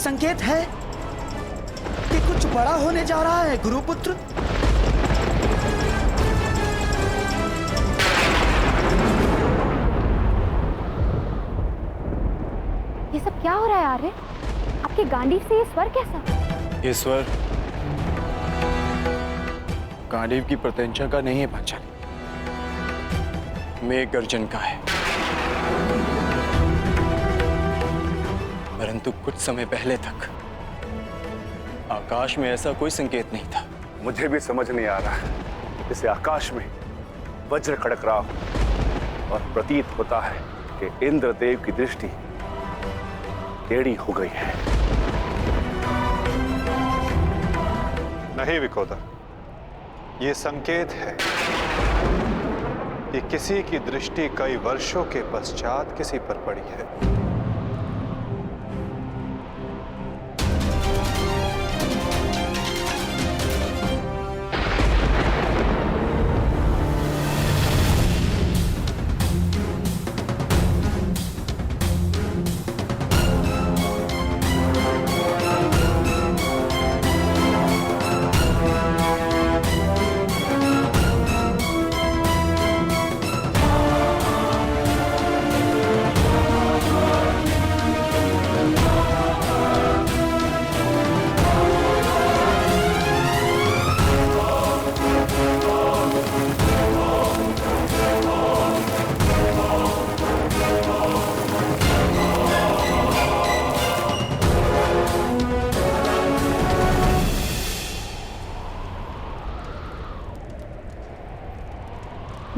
संकेत है कि कुछ बड़ा होने जा रहा है गुरुपुत्र। ये सब क्या हो रहा है आर्य? आपके गांडीव से ये स्वर कैसा? ये स्वर गांडीव की प्रत्यंचा का नहीं है पांचाली, मेघ गर्जन का है। परंतु कुछ समय पहले तक आकाश में ऐसा कोई संकेत नहीं था। मुझे भी समझ नहीं आ रहा है। जैसे आकाश में वज्र खड़क रहा हो और प्रतीत होता है कि इंद्रदेव की दृष्टि टेढ़ी हो गई है। नहीं विकोदर, ये संकेत है कि किसी की दृष्टि कई वर्षों के पश्चात किसी पर पड़ी है।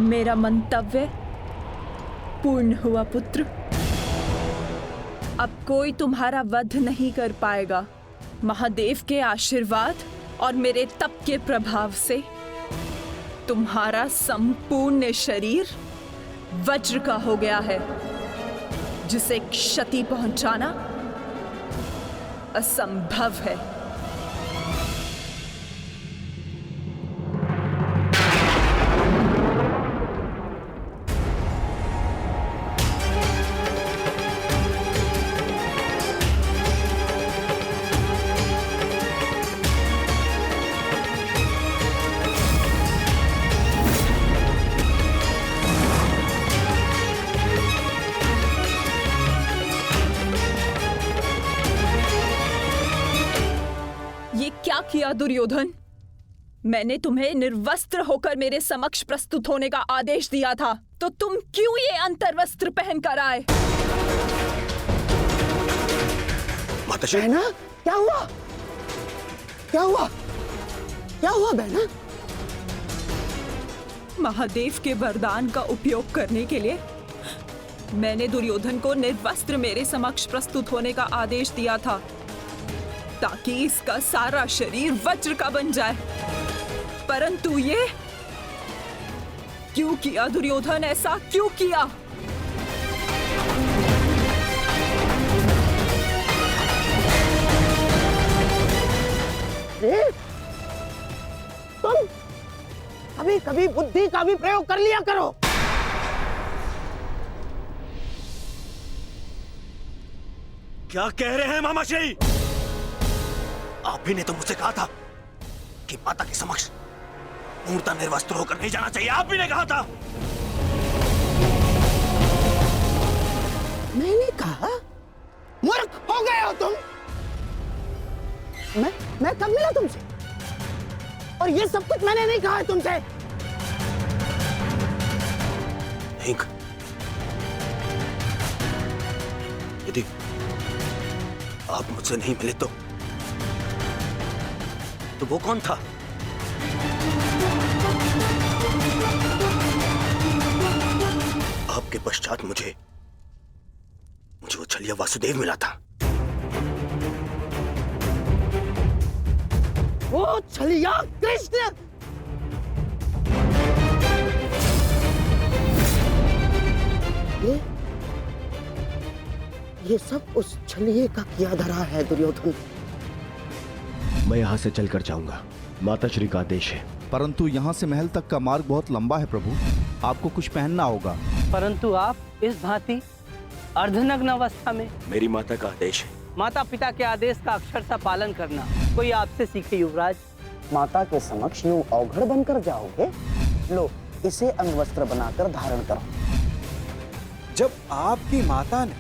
मेरा मंतव्य पूर्ण हुआ पुत्र। अब कोई तुम्हारा वध नहीं कर पाएगा। महादेव के आशीर्वाद और मेरे तप के प्रभाव से तुम्हारा संपूर्ण शरीर वज्र का हो गया है, जिसे क्षति पहुंचाना असंभव है। क्या किया दुर्योधन? मैंने तुम्हें निर्वस्त्र होकर मेरे समक्ष प्रस्तुत होने का आदेश दिया था, तो तुम क्यों ये अंतर्वस्त्र पहन कर आए? माताश्री, बहना, क्या हुआ? क्या हुआ? क्या हुआ बहना? महादेव के वरदान का उपयोग करने के लिए मैंने दुर्योधन को निर्वस्त्र मेरे समक्ष प्रस्तुत होने का आदेश दिया था, ताकि इसका सारा शरीर वज्र का बन जाए। परंतु ये क्यों किया दुर्योधन? ऐसा क्यों किया? तुम कभी कभी बुद्धि का भी प्रयोग कर लिया करो। क्या कह रहे हैं मामाश्री? आप ही ने तो मुझसे कहा था कि माता के समक्ष पूर्णतः निर्वस्त्र होकर नहीं जाना चाहिए। आप ही ने कहा था। मैंने कहा? मूर्ख हो गए हो तुम। मैं कब मिला तुमसे? और ये सब कुछ मैंने नहीं कहा है तुमसे। नहीं, यदि आप मुझसे नहीं मिले तो वो कौन था? आपके पश्चात मुझे वो छलिया वासुदेव मिला था। वो छलिया कृष्ण। ये सब उस छलिए का किया धरा है दुर्योधन। मैं यहाँ से चलकर जाऊंगा, माताश्री का आदेश है। परंतु यहाँ से महल तक का मार्ग बहुत लंबा है प्रभु, आपको कुछ पहनना होगा। परंतु आप इस भांति अर्धनग्न अवस्था में। मेरी माता का आदेश है माता पिता के आदेश का अक्षरशः पालन करना कोई आपसे सीखे युवराज। माता के समक्ष यूं अवघड़ बनकर जाओगे? लो, इसे अंगवस्त्र बनाकर धारण करो। जब आपकी माता ने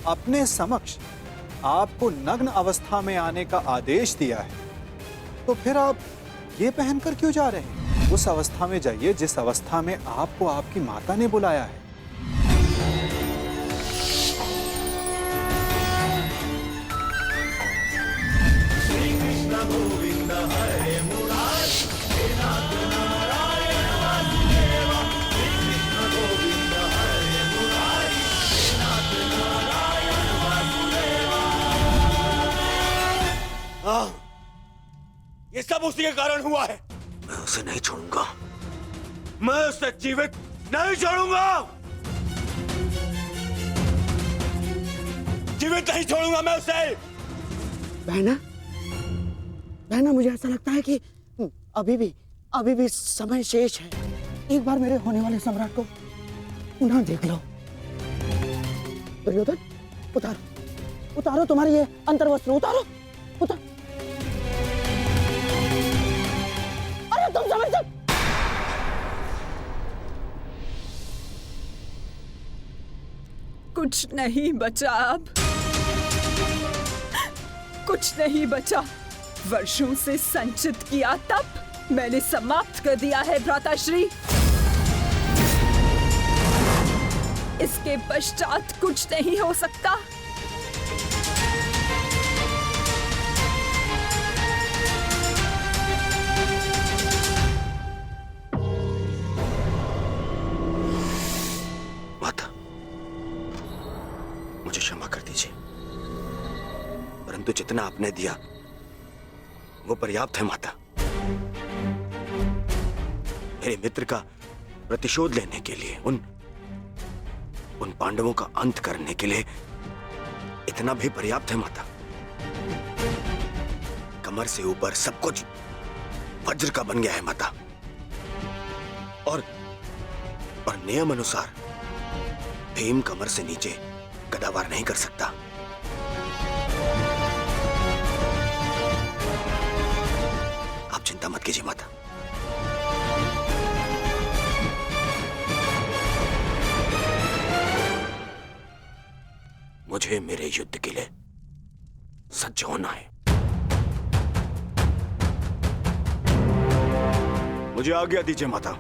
अपने समक्ष आपको नग्न अवस्था में आने का आदेश दिया है, तो फिर आप ये पहनकर क्यों जा रहे हैं? उस अवस्था में जाइए जिस अवस्था में आपको आपकी माता ने बुलाया है। ये सब उसी के कारण हुआ है। मैं उसे नहीं छोड़ूंगा, मैं उसे जीवित नहीं छोड़ूंगा, जीवित नहीं छोड़ूंगा मैं उसे। बहना, बहना, मुझे ऐसा लगता है कि अभी भी समय शेष है। एक बार मेरे होने वाले सम्राट को पुनः देख लो। दुर्योधन, उतारो तुम्हारी ये अंतर्वस्त्र, उतारो। अरे तुम समझ सकते। कुछ नहीं बचा अब, कुछ नहीं बचा। वर्षों से संचित किया तप मैंने समाप्त कर दिया है भ्राताश्री। इसके पश्चात कुछ नहीं हो सकता। माता, मुझे क्षमा कर दीजिए, परंतु जितना आपने दिया वो पर्याप्त है माता। मेरे मित्र का प्रतिशोध लेने के लिए, उन पांडवों का अंत करने के लिए इतना भी पर्याप्त है माता। कमर से ऊपर सब कुछ वज्र का बन गया है माता, और नियम अनुसार भीम कमर से नीचे गदावार नहीं कर सकता। आप चिंता मत कीजिए माता। मुझे मेरे युद्ध के लिए सज्ज होना है। मुझे आज्ञा दीजिए माता।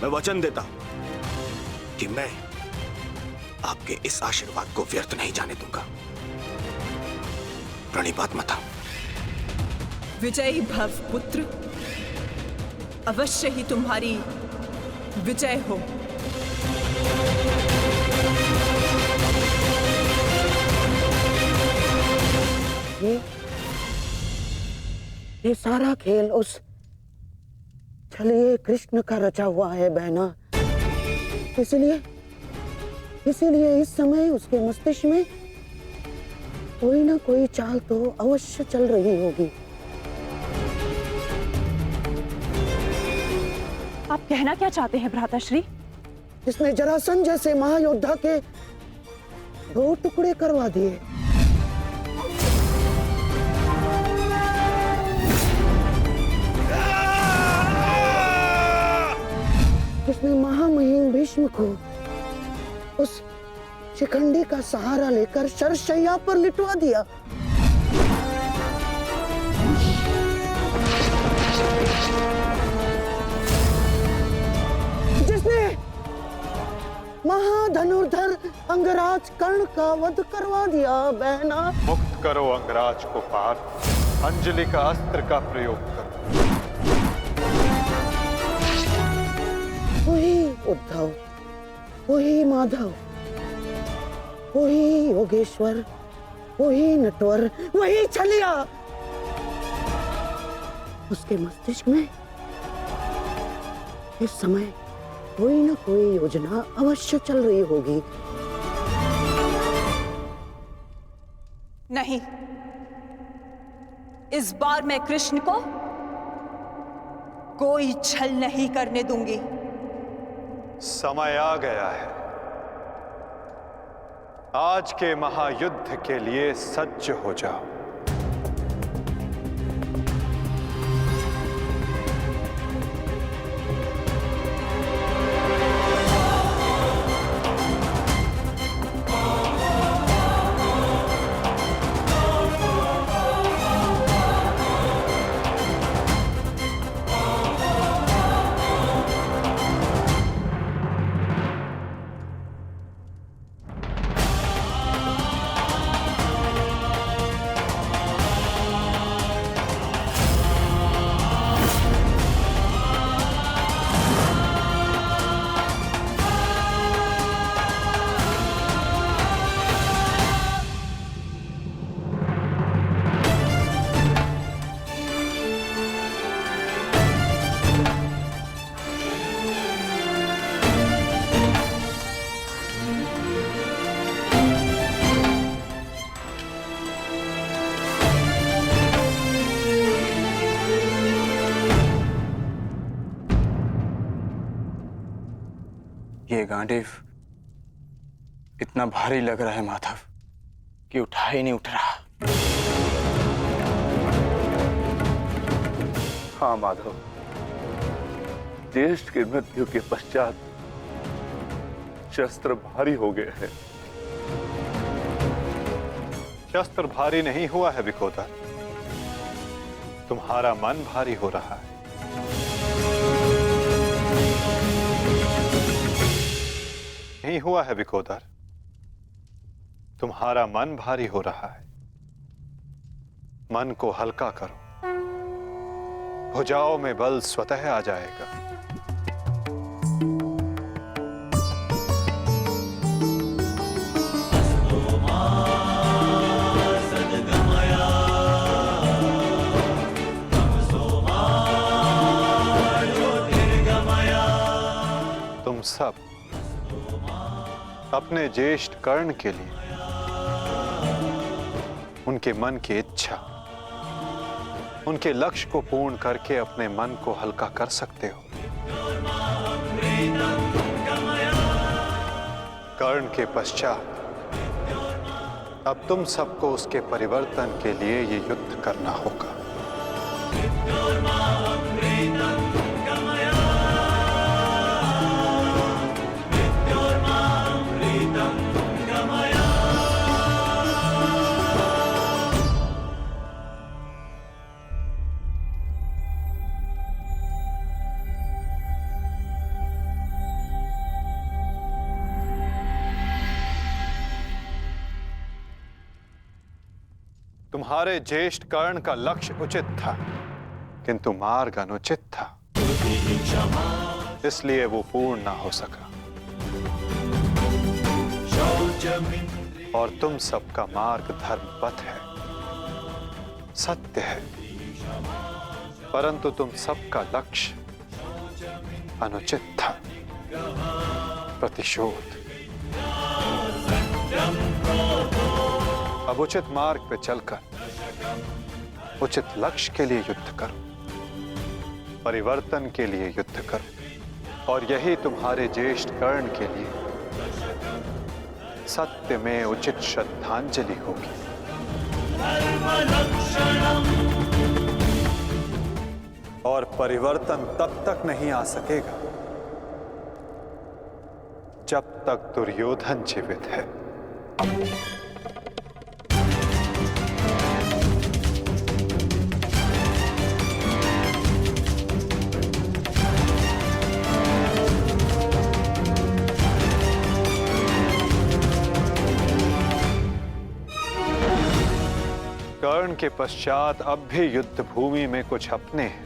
मैं वचन देता कि मैं आपके इस आशीर्वाद को व्यर्थ नहीं जाने दूंगा। प्रणिपात माता। विजयी भव पुत्र, अवश्य ही तुम्हारी विजय हो। ये सारा खेल उस छलिए कृष्ण का रचा हुआ है बहना। इसलिए इस समय उसके मस्तिष्क में कोई ना कोई चाल तो अवश्य चल रही होगी। आप कहना क्या चाहते हैं भ्राताश्री? जिसने जरासंध जैसे महायोद्धा के 2 टुकड़े करवा दिए, जिसने महामहिम भीष्म को उस शिखंडी का सहारा लेकर शरशैया पर लिटवा दिया, जिसने महाधनुर्धर अंगराज कर्ण का वध करवा दिया बहना। मुक्त करो अंगराज को पार्थ, अंजलि का अस्त्र का प्रयोग करो। वही उद्धव, वही माधव, वही योगेश्वर, वही नटवर, वही छलिया। उसके मस्तिष्क में इस समय कोई ना कोई योजना अवश्य चल रही होगी। नहीं, इस बार मैं कृष्ण को कोई छल नहीं करने दूंगी। समय आ गया है। आज के महायुद्ध के लिए सज्ज हो जाओ। ये गांडीव इतना भारी लग रहा है माधव कि उठा ही नहीं उठ रहा। हाँ माधव, ज्येष्ठ की मृत्यु के पश्चात शस्त्र भारी हो गए हैं। शस्त्र भारी नहीं हुआ है विकोदर, तुम्हारा मन भारी हो रहा है। नहीं हुआ है विकोदर, तुम्हारा मन भारी हो रहा है। मन को हल्का करो, भुजाओं में बल स्वतः आ जाएगा। तुम सब अपने ज्येष्ठ कर्ण के लिए उनके मन की इच्छा, उनके लक्ष्य को पूर्ण करके अपने मन को हल्का कर सकते हो। कर्ण के पश्चात अब तुम सबको उसके परिवर्तन के लिए ये युद्ध करना होगा। तुम्हारे ज्येष्ठ कर्ण का लक्ष्य उचित था, किंतु मार्ग अनुचित था, इसलिए वो पूर्ण ना हो सका। और तुम सबका मार्ग धर्म पथ है, सत्य है, परंतु तुम सबका लक्ष्य अनुचित था, प्रतिशोध। अब उचित मार्ग पे चलकर उचित लक्ष्य के लिए युद्ध करो, परिवर्तन के लिए युद्ध करो, और यही तुम्हारे ज्येष्ठ कर्ण के लिए सत्य में उचित श्रद्धांजलि होगी। और परिवर्तन तब तक नहीं आ सकेगा जब तक दुर्योधन जीवित है। कर्ण के पश्चात अब भी युद्ध भूमि में कुछ अपने हैं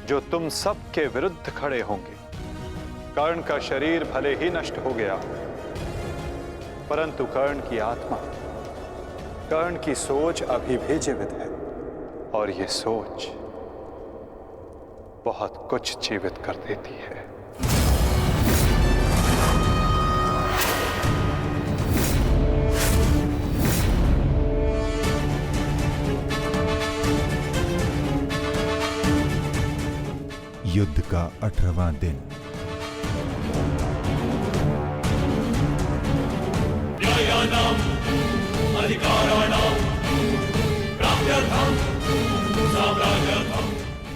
जो तुम सब के विरुद्ध खड़े होंगे। कर्ण का शरीर भले ही नष्ट हो गया, परंतु कर्ण की आत्मा, कर्ण की सोच अभी भी जीवित है, और ये सोच बहुत कुछ जीवित कर देती है। युद्ध का 18वां दिन।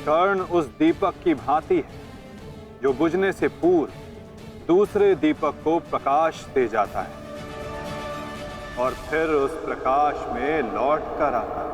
कर्ण उस दीपक की भांति है जो बुझने से पूर्व दूसरे दीपक को प्रकाश दे जाता है और फिर उस प्रकाश में लौट कर आता है।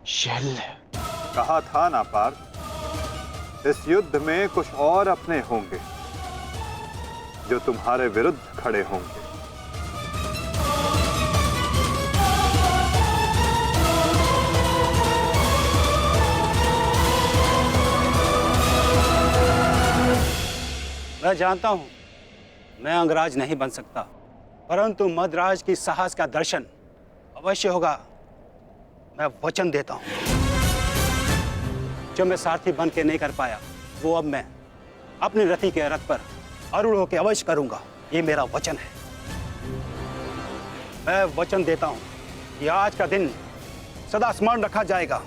शैल्य, कहा था ना पार्थ, इस युद्ध में कुछ और अपने होंगे जो तुम्हारे विरुद्ध खड़े होंगे। मैं जानता हूं मैं अंगराज नहीं बन सकता, परंतु मद्राज की साहस का दर्शन अवश्य होगा। मैं वचन देता हूं, जो मैं सारथी बन के नहीं कर पाया वो अब मैं अपनी रथी के रथ पर आरूढ़ होकर अवश्य करूंगा। ये मेरा वचन है। मैं वचन देता हूं कि आज का दिन सदा स्मरण रखा जाएगा।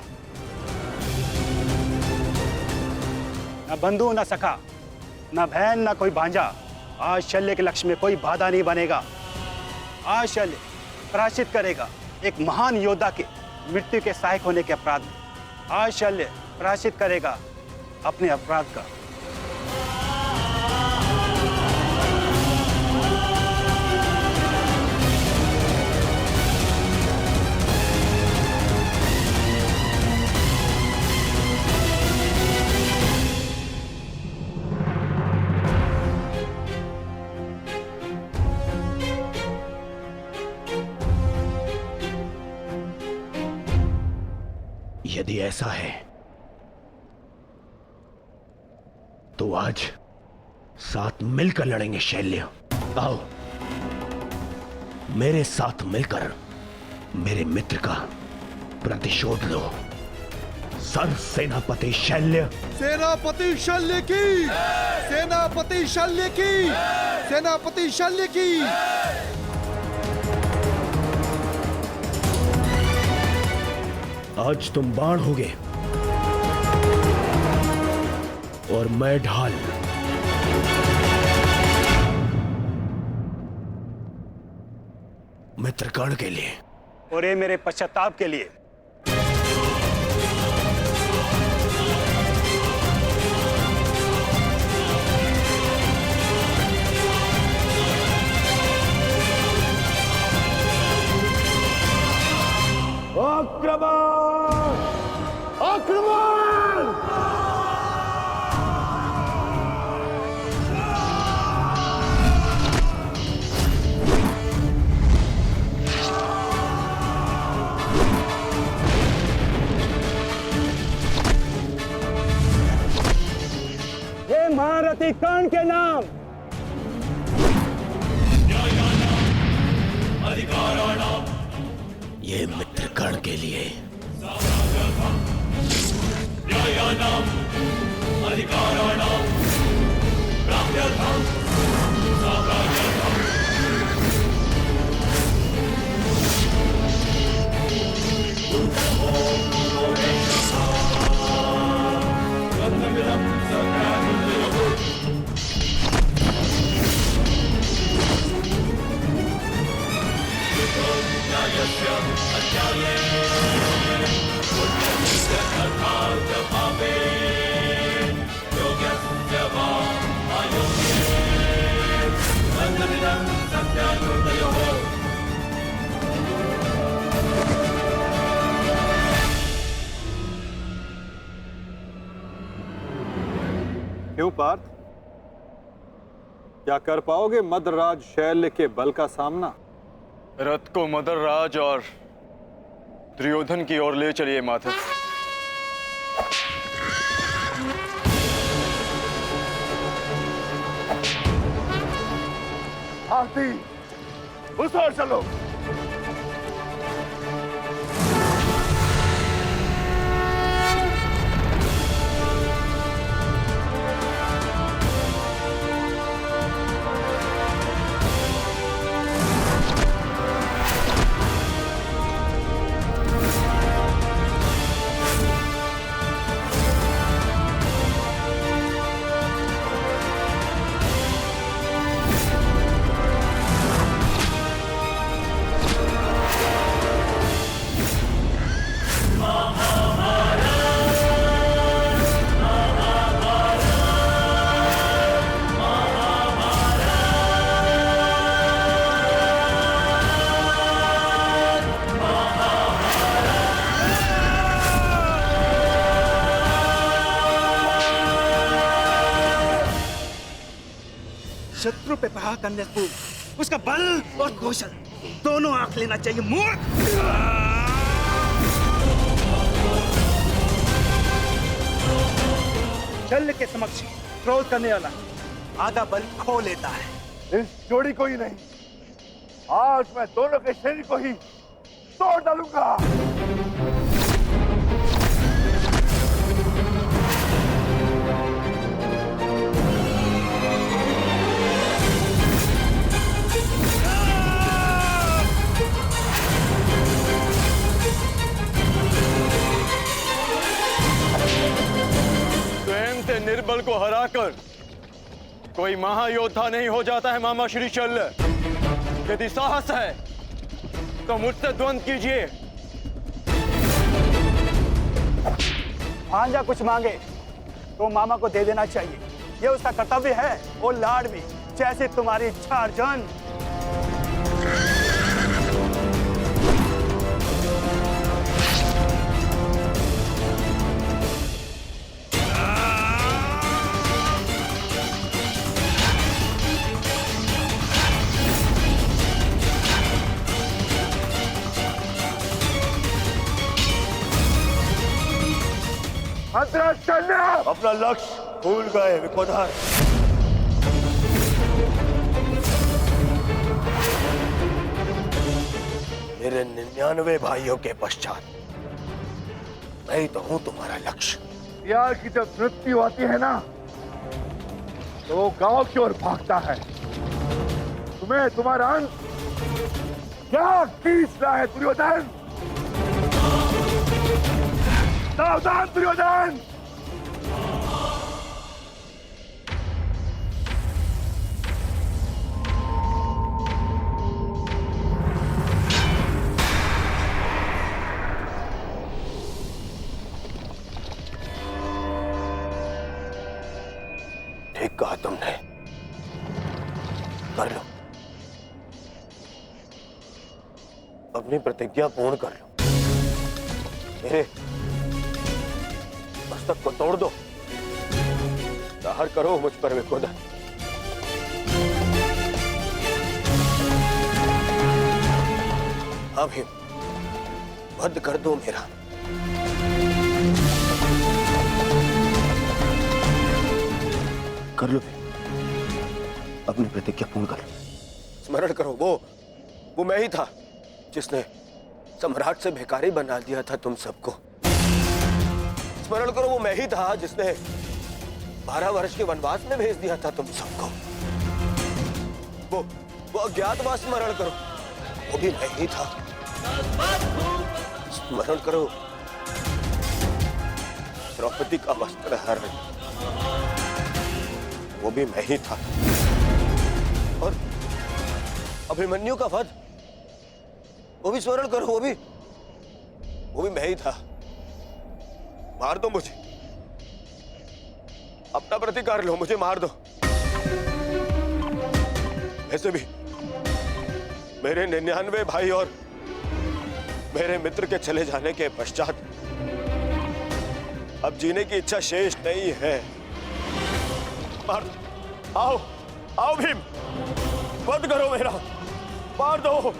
न बंधु न सखा, न बहन न कोई भांजा, आज शल्य के लक्ष्य में कोई बाधा नहीं बनेगा। आज शल्य प्रायश्चित करेगा एक महान योद्धा के मृत्यु के सहायक होने के अपराध में। आज शल्य प्रायश्चित करेगा अपने अपराध का। यदि ऐसा है तो आज साथ मिलकर लड़ेंगे शैल्य। आओ मेरे साथ मिलकर मेरे मित्र का प्रतिशोध लो। सर सेनापति शैल्य। सेनापति शल्य की, सेनापति शल्य की, सेनापति शल्य की। आज तुम बाण होगे और मैं ढाल। मित्र कर्ण के लिए और ये मेरे पश्चाताप के लिए। आक्रमण! आक्रमण! हे महारथी कर्ण के नाम, ये मित्र कर्ण के लिए। क्यों पार्थ, क्या कर पाओगे मद्रराज शैल्य के बल का सामना? रथ को मदर राज और दुर्योधन की ओर ले चलिए माधव। आरती उस ओर चलो। शत्रु पे प्रहार करने से पूर्व उसका बल और कौशल दोनों आंख लेना चाहिए। मूर्ख! शल्य के समक्ष क्रोध करने वाला आधा बल खो लेता है। इस जोड़ी को ही नहीं, आज मैं दोनों के शरीर को ही तोड़ डालूंगा। निर्बल को हराकर कोई महायोद्धा नहीं हो जाता है मामा श्री शल्य। यदि साहस है तो मुझसे द्वंद कीजिए। भांजा कुछ मांगे तो मामा को दे देना चाहिए, ये उसका कर्तव्य है। और लाड भी जैसे तुम्हारी इच्छा अर्जुन। अपना लक्ष्य भूल गए विकोधर। मेरे 99 भाइयों के पश्चात मैं ही तो हूं तुम्हारा लक्ष्य। यार की जब मृत्यु आती है ना तो वो गांव की ओर भागता है। तुम्हें तुम्हारा अंत क्या खींच रहा है दुर्योधन? सावधान दुर्योधन! ठीक कहा तुमने, कर लो अपनी प्रतिज्ञा पूर्ण कर लो। मेरे मस्तक को तोड़ दो, प्रहार करो मुझ पर विकोधर। अभी वध कर दो मेरा। कर लो अपनी प्रतिज्ञा पूर्ण कर लो। स्मरण करो वो मैं ही था जिसने सम्राट से भिखारी बना दिया था तुम सबको। स्मरण करो वो मैं ही था जिसने 12 वर्ष के वनवास में भेज दिया था तुम सबको। वो अज्ञातवास स्मरण करो, वो भी मैं ही था। स्मरण करो द्रौपदी का वस्त्र हरण, वो भी मैं ही था। और अभिमन्यु का वध, वो भी स्मरण करो, वो भी मैं ही था। मार दो मुझे, अपना प्रतिकार लो, मुझे मार दो। ऐसे भी मेरे 99 भाई और मेरे मित्र के चले जाने के पश्चात अब जीने की इच्छा शेष नहीं है। मार दो, आओ भीम, वध करो मेरा, मार दो।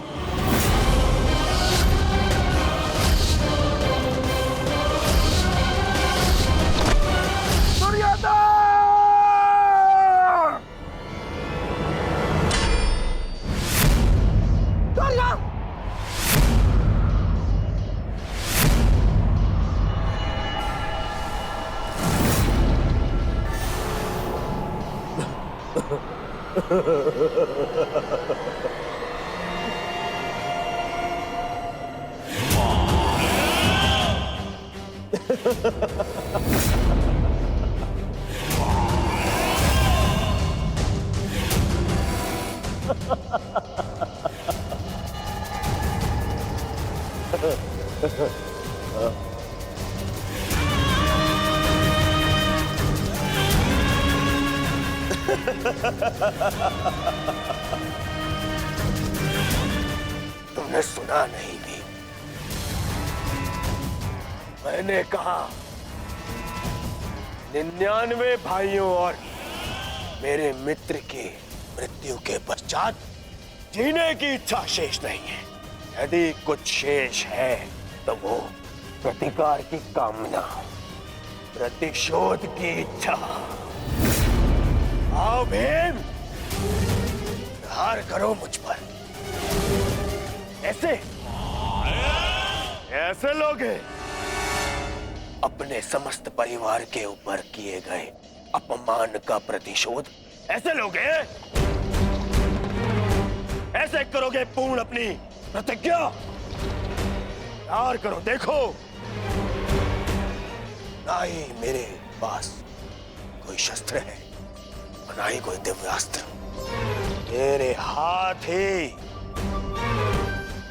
तुमने सुना नहीं भी, मैंने कहा 99 भाइयों और मेरे मित्र की मृत्यु के पश्चात जीने की इच्छा शेष नहीं है। यदि कुछ शेष है तो वो प्रतिकार की कामना, प्रतिशोध की इच्छा। आओ भीम, प्रहार करो मुझ पर। ऐसे ऐसे लोग हैं। अपने समस्त परिवार के ऊपर किए गए अपमान का प्रतिशोध ऐसे लोग हैं। ऐसे करोगे पूर्ण अपनी प्रतिज्ञा। प्यार करो, देखो ना ही मेरे पास कोई शस्त्र है और ना ही कोई दिव्यास्त्र। मेरे हाथ ही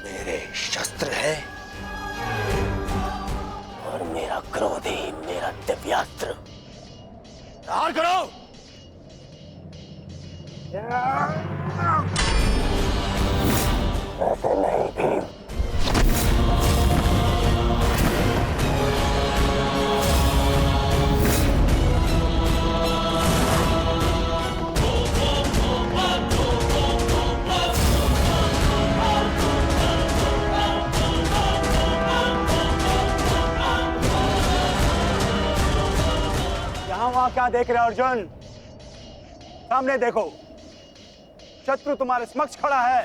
मेरे शस्त्र है और मेरा क्रोध ही मेरा दिव्यास्त्र। प्यार करो। ऐसे नहीं भीम। वहां क्या देख रहे हो अर्जुन? सामने देखो, शत्रु तुम्हारे समक्ष खड़ा है।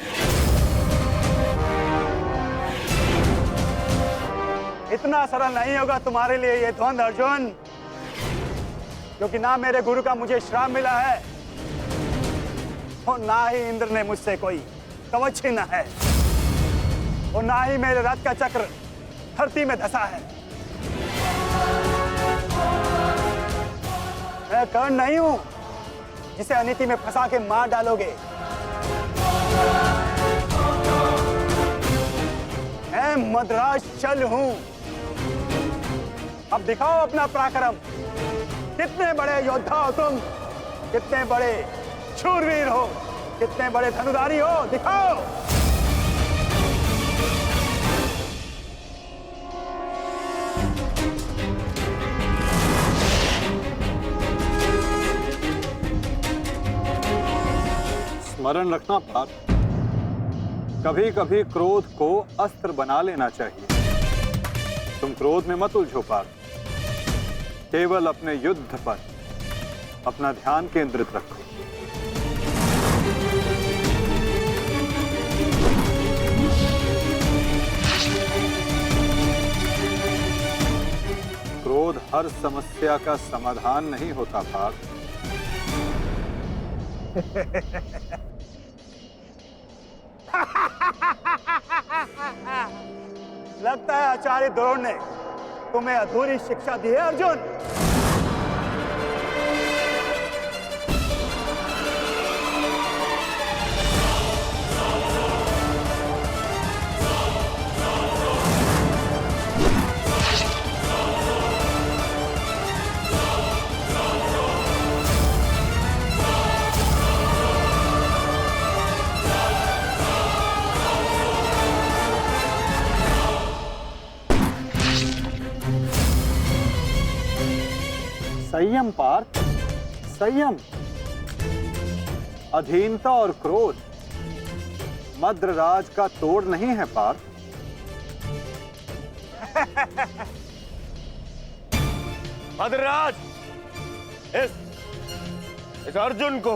इतना सरल नहीं होगा तुम्हारे लिए ये द्वंद अर्जुन, क्योंकि ना मेरे गुरु का मुझे श्राप मिला है और ना ही इंद्र ने मुझसे कोई कवच छीना है और ना ही मेरे रथ का चक्र धरती में धंसा है। मैं कर्ण नहीं हूं जिसे अनीति में फंसा के मार डालोगे। मैं मद्राज चल हूं। अब दिखाओ अपना पराक्रम। कितने बड़े योद्धा हो तुम, कितने बड़े शूरवीर हो, कितने बड़े धनुधारी हो, दिखाओ। स्मरण रखना पार्थ, कभी कभी क्रोध को अस्त्र बना लेना चाहिए। तुम क्रोध में मत उलझो पार्थ, केवल अपने युद्ध पर अपना ध्यान केंद्रित रखो। क्रोध हर समस्या का समाधान नहीं होता पार्थ। लगता है आचार्य द्रोण ने तुम्हें अधूरी शिक्षा दी है अर्जुन। संयम पार्थ, संयम। अधीनता और क्रोध मद्रराज का तोड़ नहीं है पार्थ। मद्रराज, इस अर्जुन को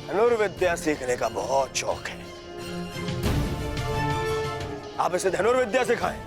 धनुर्विद्या सीखने का बहुत शौक है। आप इसे धनुर्विद्या सिखाएं।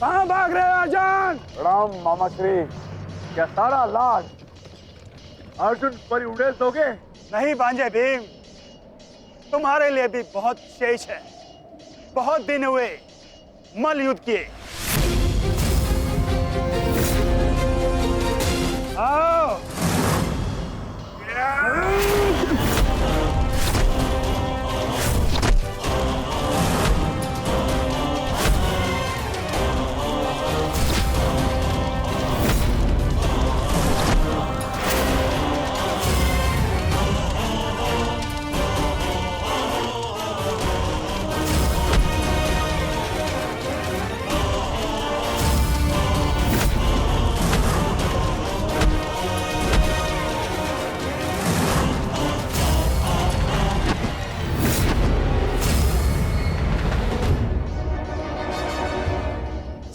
कहाँ भाग रहे हो अर्जुन? प्रणाम मामा श्री। क्या सारा लाज अर्जुन पर उड़ेल दोगे? नहीं भांजे भीम, तुम्हारे लिए भी बहुत शेष है। बहुत दिन हुए मल युद्ध किए। आओ।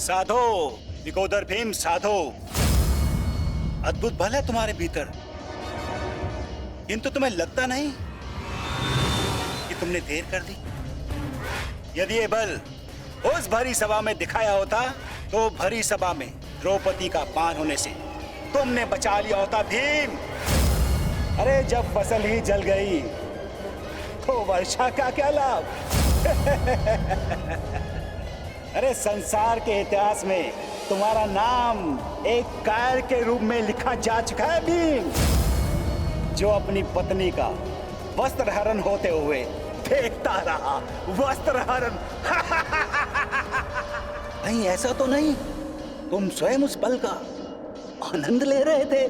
साधो विकोदर भीम, साधो। अद्भुत बल है तुम्हारे भीतर, किंतु तुम्हें लगता नहीं कि तुमने देर कर दी। यदि ये बल उस भरी सभा में दिखाया होता तो भरी सभा में द्रौपदी का पान होने से तुमने बचा लिया होता भीम। अरे जब फसल ही जल गई तो वर्षा का क्या लाभ? अरे संसार के इतिहास में तुम्हारा नाम एक कायर के रूप में लिखा जा चुका है भीम, जो अपनी पत्नी का वस्त्र हरण होते हुए देखता रहा। वस्त्र हरण। नहीं, ऐसा तो नहीं, तुम स्वयं उस पल का आनंद ले रहे थे।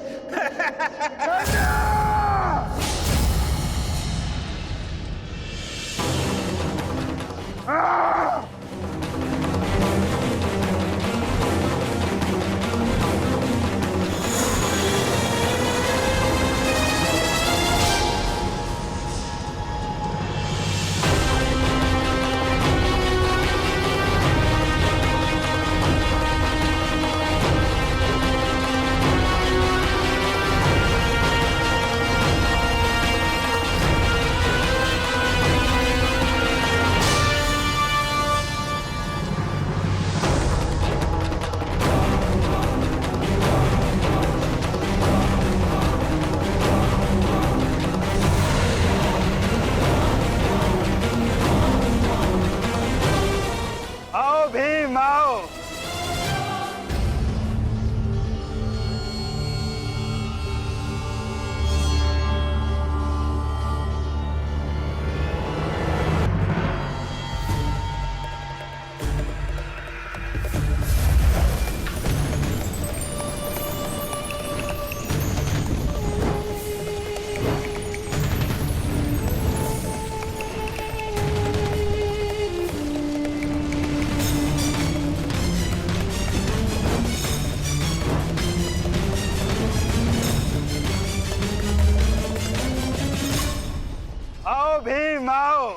भीम आओ।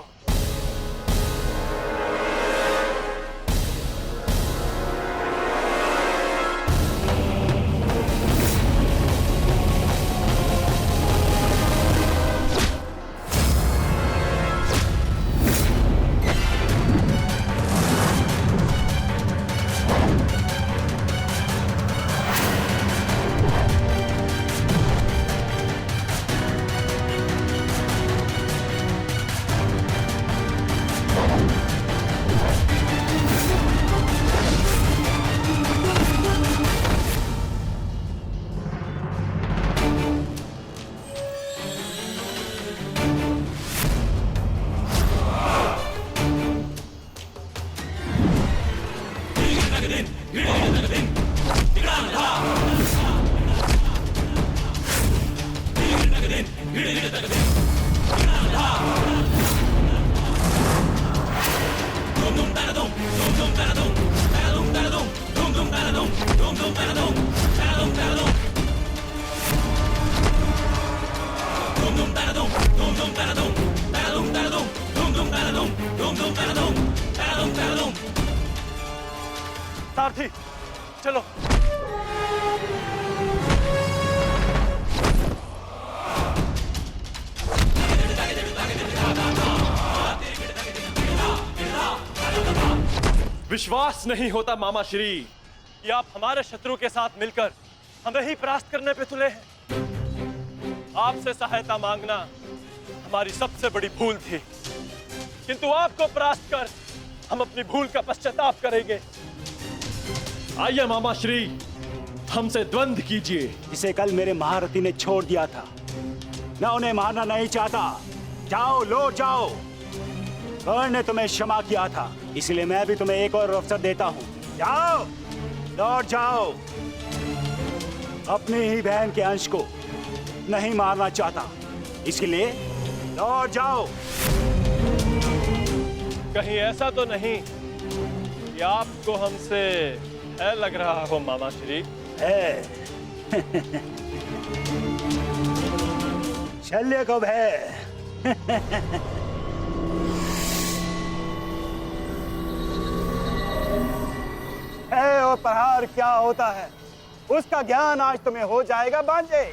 सारथी चलो। विश्वास नहीं होता मामा श्री कि आप हमारे शत्रु के साथ मिलकर हमें ही परास्त करने पे तुले हैं। आपसे सहायता मांगना हमारी सबसे बड़ी भूल थी, किंतु आपको परास्त कर हम अपनी भूल का पश्चाताप करेंगे। आइए मामा श्री, हमसे द्वंद्व कीजिए। जिसे कल मेरे महारथी ने छोड़ दिया था, मैं उन्हें मारना नहीं चाहता। जाओ, लौट जाओ। कर्ण ने तुम्हें क्षमा किया था, इसलिए मैं भी तुम्हें एक और अवसर देता हूं। जाओ, लौट जाओ। अपनी ही बहन के अंश को नहीं मारना चाहता, इसलिए लौट जाओ। कहीं ऐसा तो नहीं कि आपको हमसे भय लग रहा हो मामा श्री? है शल्य को भय। है और प्रहार क्या होता है, उसका ज्ञान आज तुम्हें हो जाएगा बांझे।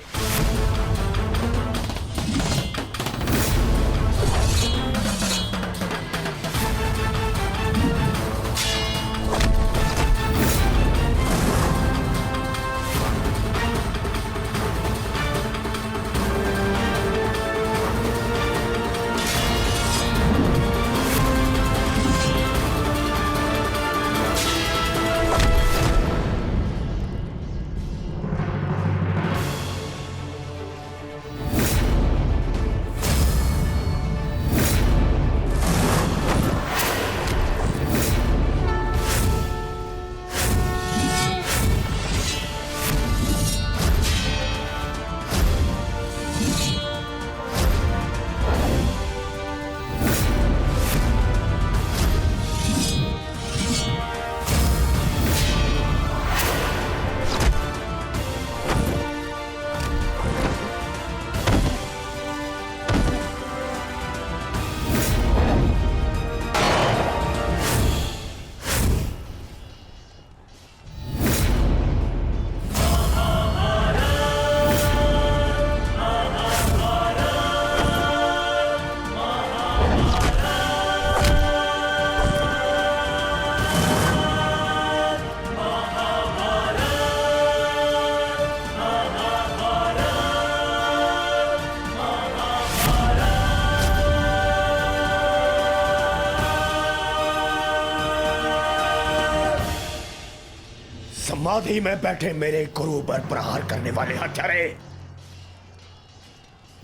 समाधि में बैठे मेरे गुरु पर प्रहार करने वाले हत्यारे,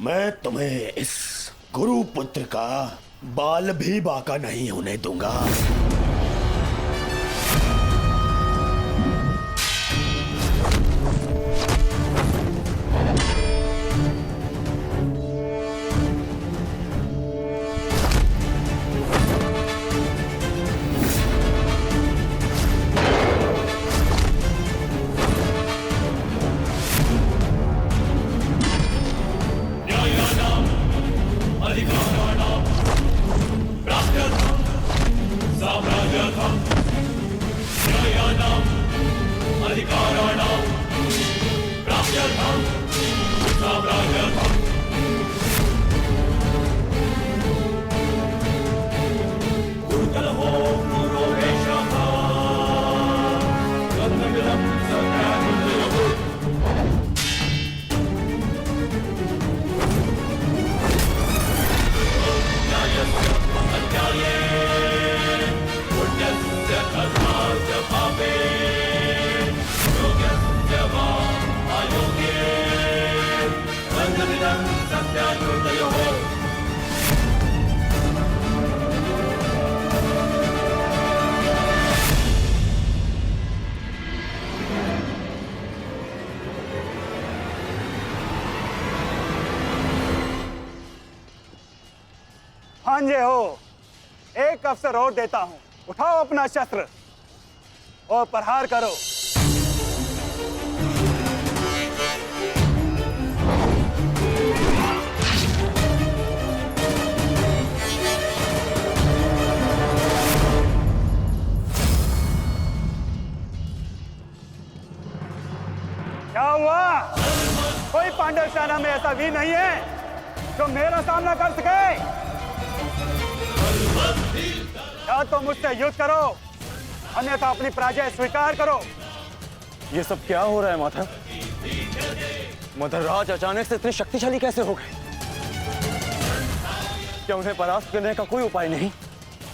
मैं तुम्हें इस गुरु पुत्र का बाल भी बाका नहीं होने दूंगा। भांजे हो, एक अवसर और देता हूं, उठाओ अपना शस्त्र और प्रहार करो। क्या हुआ? कोई पांडव सेना में ऐसा वीर नहीं है जो मेरा सामना कर सके? या तो मुझसे युद्ध करो, अन्यथा अपनी पराजय स्वीकार करो। ये सब क्या हो रहा है माता? मदरराज अचानक से इतने शक्तिशाली कैसे हो गए? क्या उन्हें परास्त करने का कोई उपाय नहीं?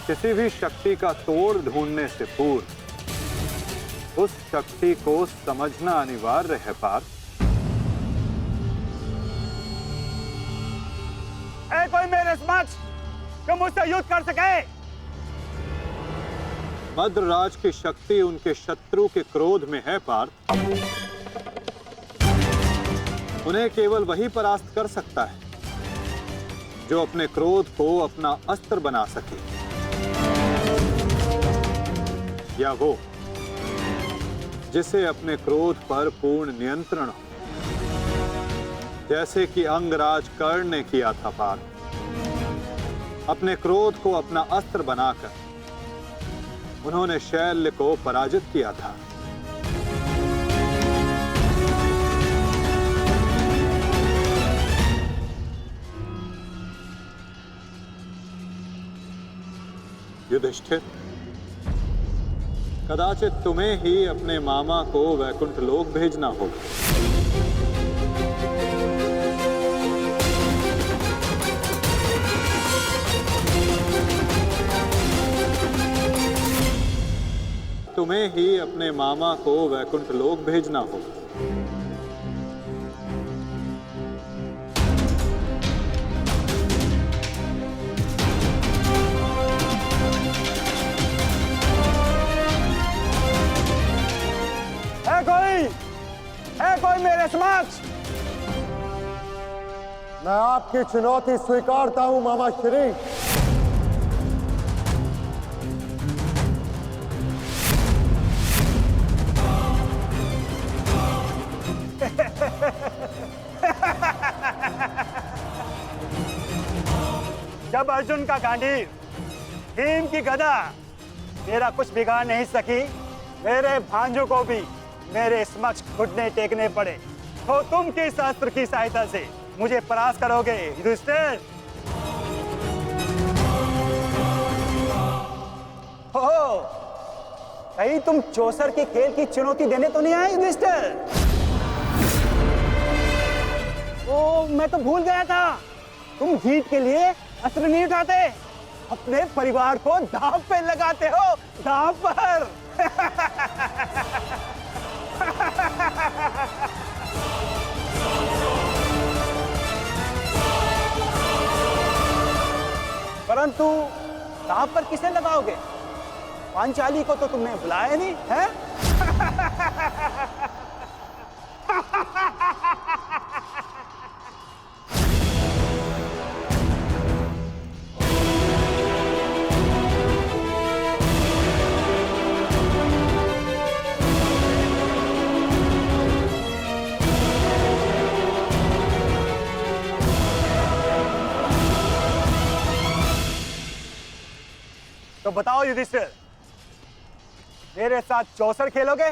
किसी भी शक्ति का तोड़ ढूंढने से पूर्व उस शक्ति को समझना अनिवार्य है पार्थ। है कोई मेरे समक्ष जो मुझसे युद्ध कर सके? मद्रराज की शक्ति उनके शत्रु के क्रोध में है पार्थ। उन्हें केवल वही परास्त कर सकता है जो अपने क्रोध को अपना अस्त्र बना सके, या वो जिसे अपने क्रोध पर पूर्ण नियंत्रण हो, जैसे कि अंगराज कर्ण ने किया था पार्थ। अपने क्रोध को अपना अस्त्र बनाकर उन्होंने शैल्य को पराजित किया था। युधिष्ठिर, कदाचित तुम्हें ही अपने मामा को वैकुंठ लोक भेजना होगा। तुम्हें ही अपने मामा को वैकुंठ लोक भेजना होगा। है कोई मेरे समक्ष? मैं आपकी चुनौती स्वीकारता हूं मामा श्री। जब अर्जुन का गांडीव, भीम की गदा मेरा कुछ बिगाड़ नहीं सकी, मेरे भांजों को भी मेरे समक्ष घुटने टेकने पड़े, तो तुम किस अस्त्र की सहायता से मुझे परास्त करोगे युधिष्ठिर? हो, कहीं तुम चौसर के खेल की चुनौती देने तो नहीं आए युधिष्ठिर? ओ, मैं तो भूल गया था, तुम जीत के लिए अस्त्र नहीं उठाते, अपने परिवार को दांव पे लगाते हो, दांव पर। परंतु दांव पर किसे लगाओगे? पांचाली को तो तुमने बुलाया नहीं है? तो बताओ युधिष्ठिर, मेरे साथ चौसर खेलोगे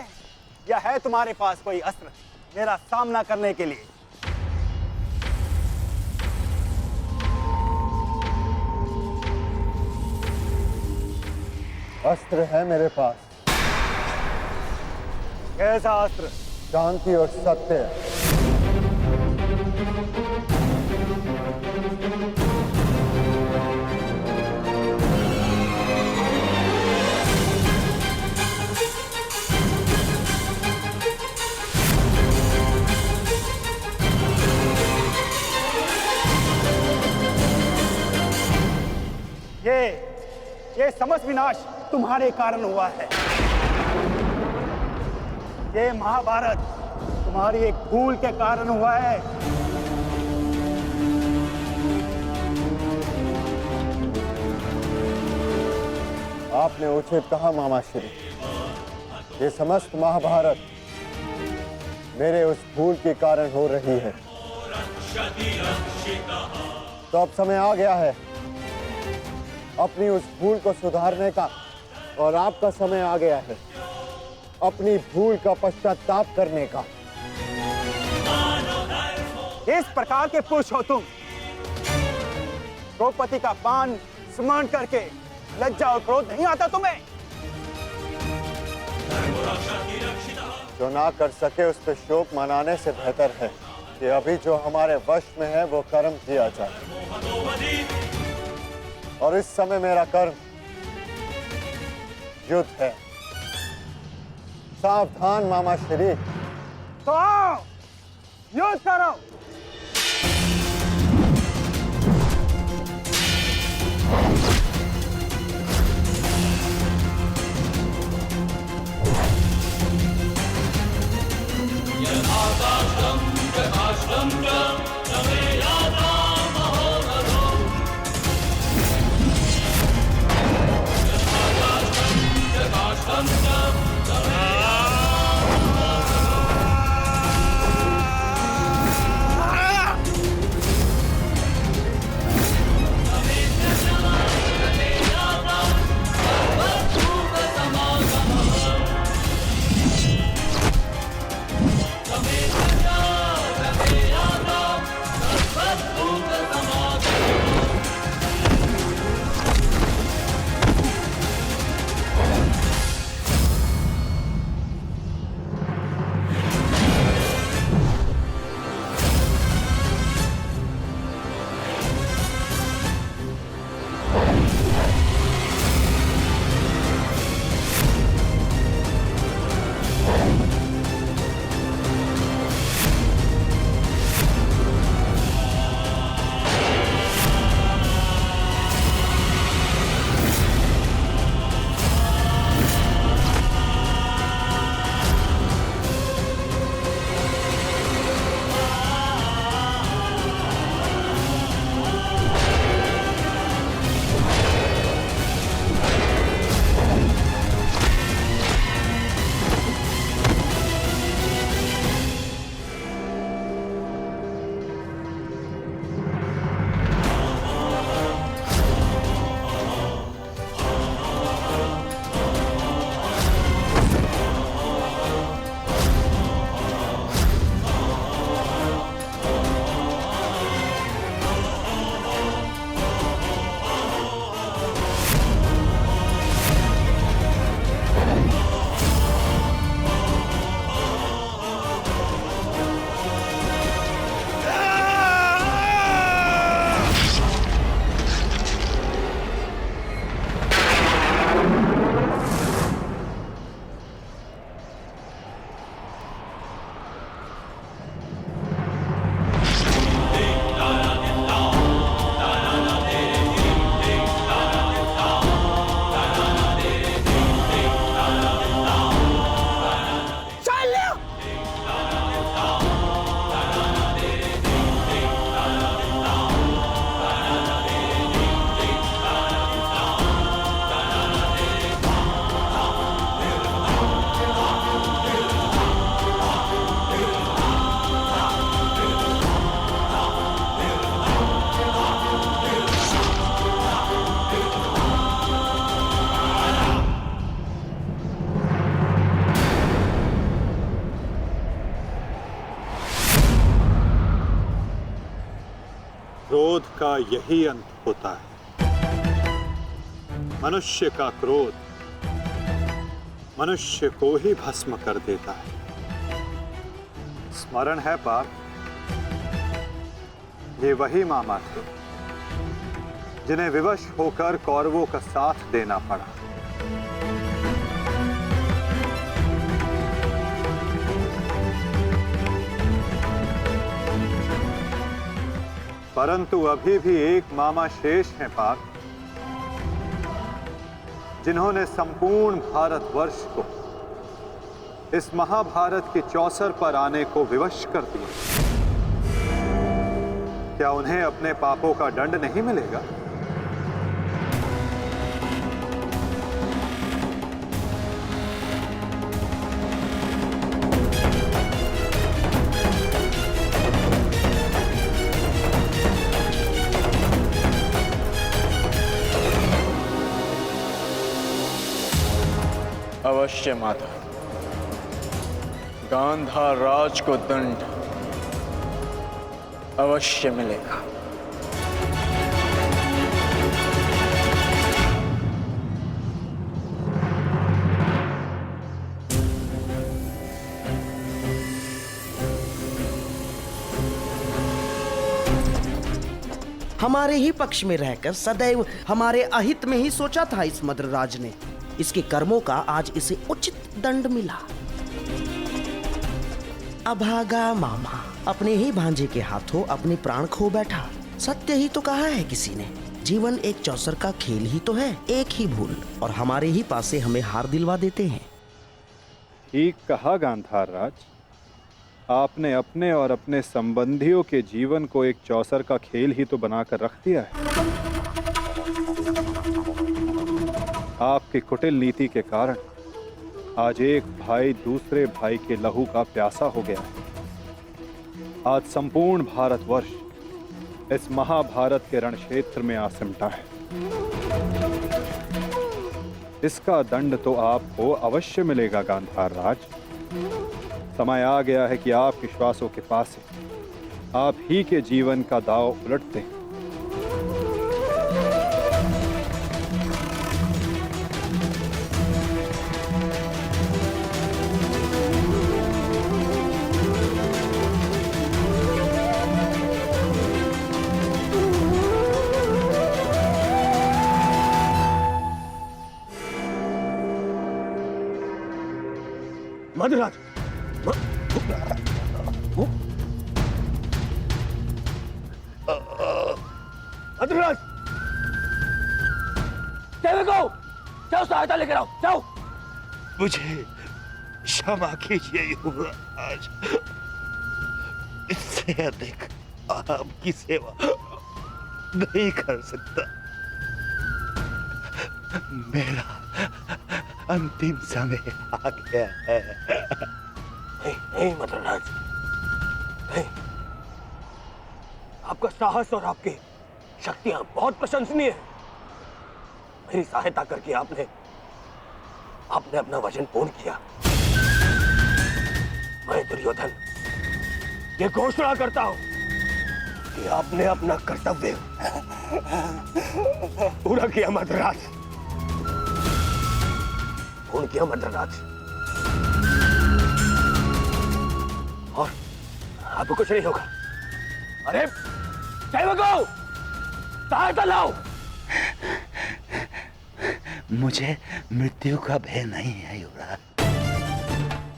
या है तुम्हारे पास कोई अस्त्र मेरा सामना करने के लिए? अस्त्र है मेरे पास। कैसा अस्त्र? शांति और सत्य। ये समस्त विनाश तुम्हारे कारण हुआ है। ये महाभारत तुम्हारी एक भूल के कारण हुआ है। आपने उचित कहा मामा श्री। ये समस्त महाभारत मेरे उस भूल के कारण हो रही है। तो अब समय आ गया है अपनी उस भूल को सुधारने का, और आपका समय आ गया है अपनी भूल का पश्चाताप करने का। इस प्रकार के पुरुष हो तुम, द्रौपदी का पान स्मरण करके लज्जा और क्रोध नहीं आता तुम्हें? जो ना कर सके उस पर शोक मनाने से बेहतर है कि अभी जो हमारे वश में है वो कर्म किया जाए। और इस समय मेरा कर्म युद्ध है। सावधान मामा श्री। तो आओ युद्ध करो। क्रोध का यही अंत होता है। मनुष्य का क्रोध मनुष्य को ही भस्म कर देता है। स्मरण है पाप, ये वही मामा थे जिन्हें विवश होकर कौरवों का साथ देना पड़ा। परंतु अभी भी एक मामा शेष हैं पाप, जिन्होंने संपूर्ण भारतवर्ष को इस महाभारत की चौसर पर आने को विवश कर दिया। क्या उन्हें अपने पापों का दंड नहीं मिलेगा? अवश्य माता, गांधार राज को दंड अवश्य मिलेगा। हमारे ही पक्ष में रहकर सदैव हमारे अहित में ही सोचा था इस मद्रराज ने। इसके कर्मों का आज इसे उचित दंड मिला। अभागा मामा अपने ही भांजे के हाथों अपने प्राण खो बैठा। सत्य ही तो कहा है किसी ने, जीवन एक चौसर का खेल ही तो है, एक ही भूल और हमारे ही पासे हमें हार दिलवा देते हैं। ठीक कहा गांधार राज, आपने अपने और अपने संबंधियों के जीवन को एक चौसर का खेल ही तो बनाकर रख दिया है। आपकी कुटिल नीति के कारण आज एक भाई दूसरे भाई के लहू का प्यासा हो गया है। आज संपूर्ण भारतवर्ष इस महाभारत के रण क्षेत्र में आ सिमटा है। इसका दंड तो आपको अवश्य मिलेगा गांधार राज। समय आ गया है कि आप विश्वासों के पास आप ही के जीवन का दांव उलटते हैं। मद्रराज, मद्रराज, जाओ सहायता लेकर आओ, जाओ। मुझे क्षमा कीजिए युवराज, इससे अधिक आपकी सेवा नहीं कर सकता। मेरा अंतिम समय आ गया है। नहीं मद्रराज, नहीं। आपका साहस और आपकी शक्तियां बहुत प्रशंसनीय है। मेरी सहायता करके आपने अपना वचन पूर्ण किया। मैं दुर्योधन ये घोषणा करता हूं कि आपने अपना कर्तव्य पूरा किया मद्रराज, पूर्ण किया मद्रराज। और आपको कुछ नहीं होगा। अरे सेवकों, सहायता लाओ। मुझे मृत्यु का भय नहीं है युवराज,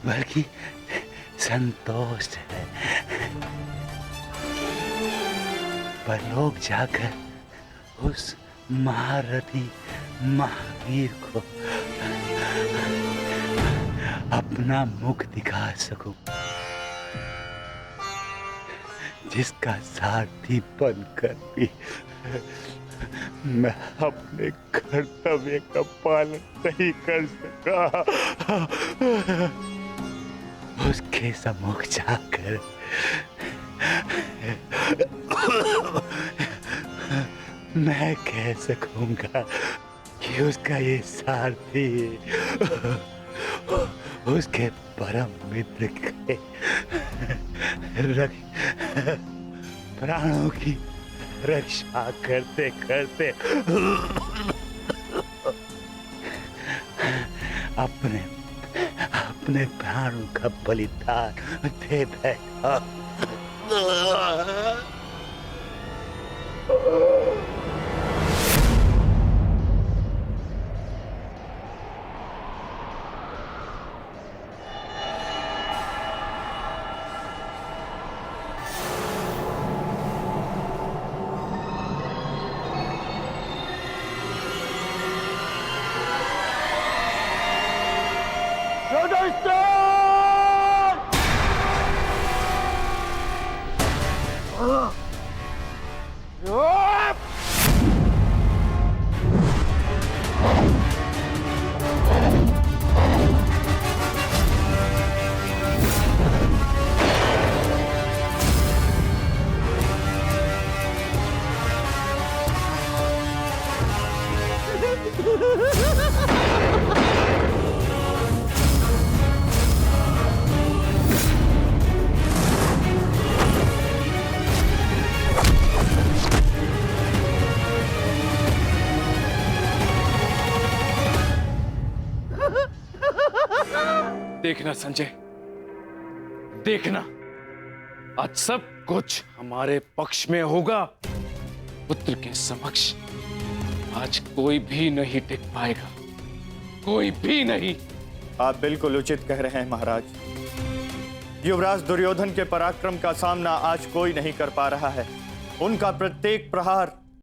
बल्कि संतोष है। परलोक जाकर उस महारथी महावीर को अपना मुख दिखा सकूं, जिसका सारथी बनकर भी मैं अपने कर्तव्य का पालन नहीं कर सका। उसके सम्मुख जाकर मैं कह सकूंगा कि उसका ये सारथी उसके परम मित्र के प्राणों की रक्षा करते करते अपने प्राणों का बलिदान दे बैठा। देखना संजय, देखना, आज सब कुछ हमारे पक्ष में होगा। पुत्र के समक्ष आज कोई भी नहीं टिक पाएगा, कोई भी नहीं। आप बिल्कुल उचित कह रहे हैं महाराज। युवराज दुर्योधन के पराक्रम का सामना आज कोई नहीं कर पा रहा है। उनका प्रत्येक प्रहार